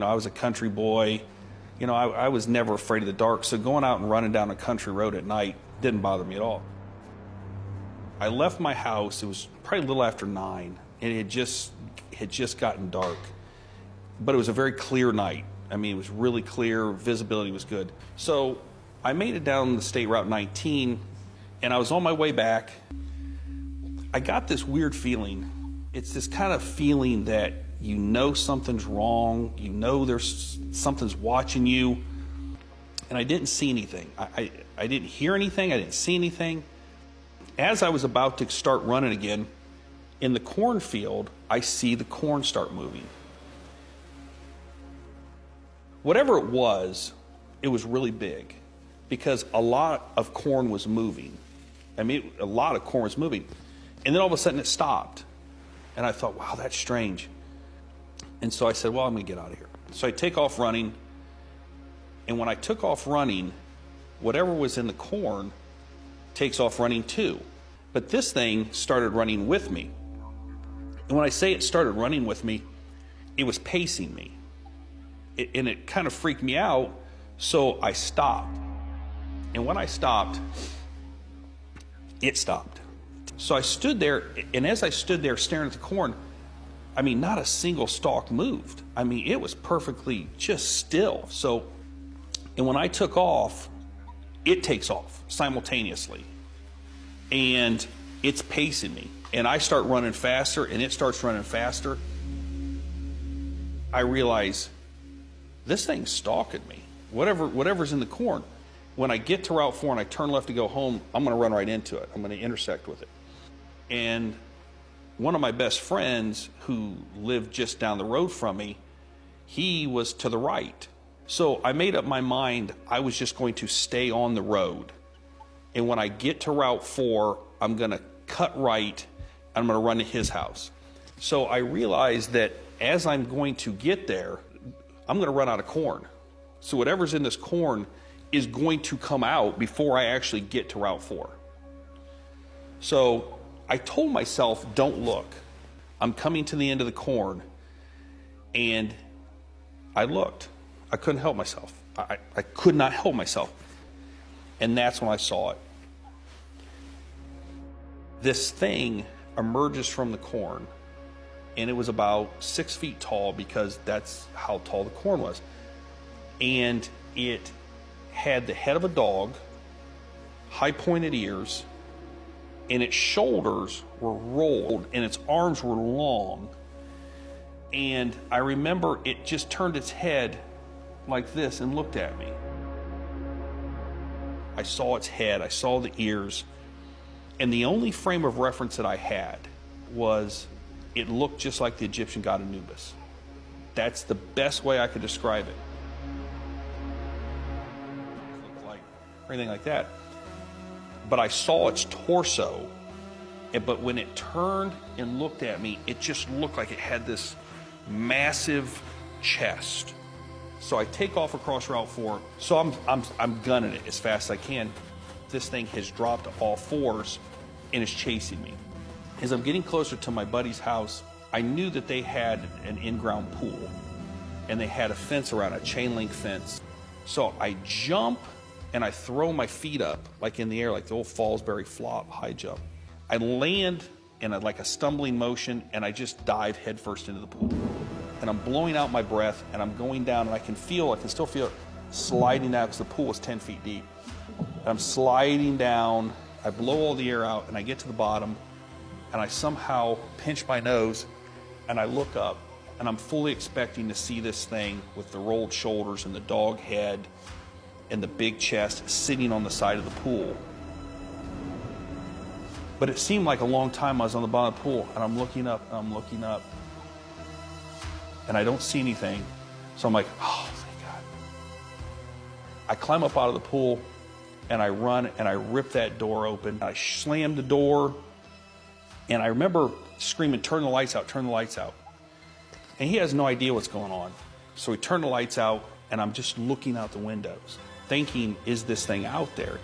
I was a country boy. I was never afraid of the dark, so going out and running down a country road at night didn't bother me at all. I left my house, it was probably a little after 9, and it had just gotten dark. But it was a very clear night. I mean, it was really clear, visibility was good. So I made it down the State Route 19, and I was on my way back. I got this weird feeling. It's this kind of feeling that you know something's wrong, you know something's watching you, and I didn't see anything. I didn't hear anything, I didn't see anything. As I was about to start running again, in the cornfield, I see the corn start moving. Whatever it was really big, because a lot of corn was moving. I mean, a lot of corn was moving. And then all of a sudden it stopped. And I thought, wow, that's strange. And so I said, well, I'm going to get out of here. So I take off running. And when I took off running, whatever was in the corn takes off running too. But this thing started running with me. And when I say it started running with me, it was pacing me. And it kind of freaked me out, so I stopped. And when I stopped, it stopped. So I stood there, and as I stood there staring at the corn, I mean, not a single stalk moved. I mean, it was perfectly just still. And when I took off, it takes off simultaneously. And it's pacing me. And I start running faster, and it starts running faster. I realize this thing's stalking me. Whatever's in the corn. When I get to Route 4 and I turn left to go home, I'm going to run right into it. I'm going to intersect with it. And one of my best friends who lived just down the road from me, he was to the right. So I made up my mind I was just going to stay on the road. And when I get to Route 4, I'm going to cut right. I'm going to run to his house. So I realized that as I'm going to get there, I'm going to run out of corn. So whatever's in this corn is going to come out before I actually get to Route 4. So I told myself, don't look. I'm coming to the end of the corn. And I looked. I couldn't help myself. I could not help myself. And that's when I saw it. This thing emerges from the corn, and it was about 6 feet tall because that's how tall the corn was. And it had the head of a dog, high pointed ears, and its shoulders were rolled and its arms were long. And I remember it just turned its head like this and looked at me. I saw its head, I saw the ears, and the only frame of reference that I had was it looked just like the Egyptian god Anubis. That's the best way I could describe it. Looked like, or anything like that. But I saw its torso, but when it turned and looked at me, it just looked like it had this massive chest. So I take off across Route 4. So I'm gunning it as fast as I can. This thing has dropped to all fours and is chasing me. As I'm getting closer to my buddy's house, I knew that they had an in-ground pool, and they had a fence around, a chain link fence. So I jump and I throw my feet up like in the air, like the old Fallsbury flop high jump. I land in like a stumbling motion, and I just dive headfirst into the pool. And I'm blowing out my breath, and I'm going down, and I can still feel it sliding down because the pool was 10 feet deep. And I'm sliding down, I blow all the air out, and I get to the bottom, and I somehow pinch my nose, and I look up, and I'm fully expecting to see this thing with the rolled shoulders and the dog head and the big chest sitting on the side of the pool. But it seemed like a long time I was on the bottom of the pool, and I'm looking up, and I'm looking up, and I don't see anything. So I'm like, oh, thank God. I climb up out of the pool, and I run, and I rip that door open. I slam the door, and I remember screaming, turn the lights out, turn the lights out. And he has no idea what's going on. So we turn the lights out, and I'm just looking out the windows, thinking, is this thing out there?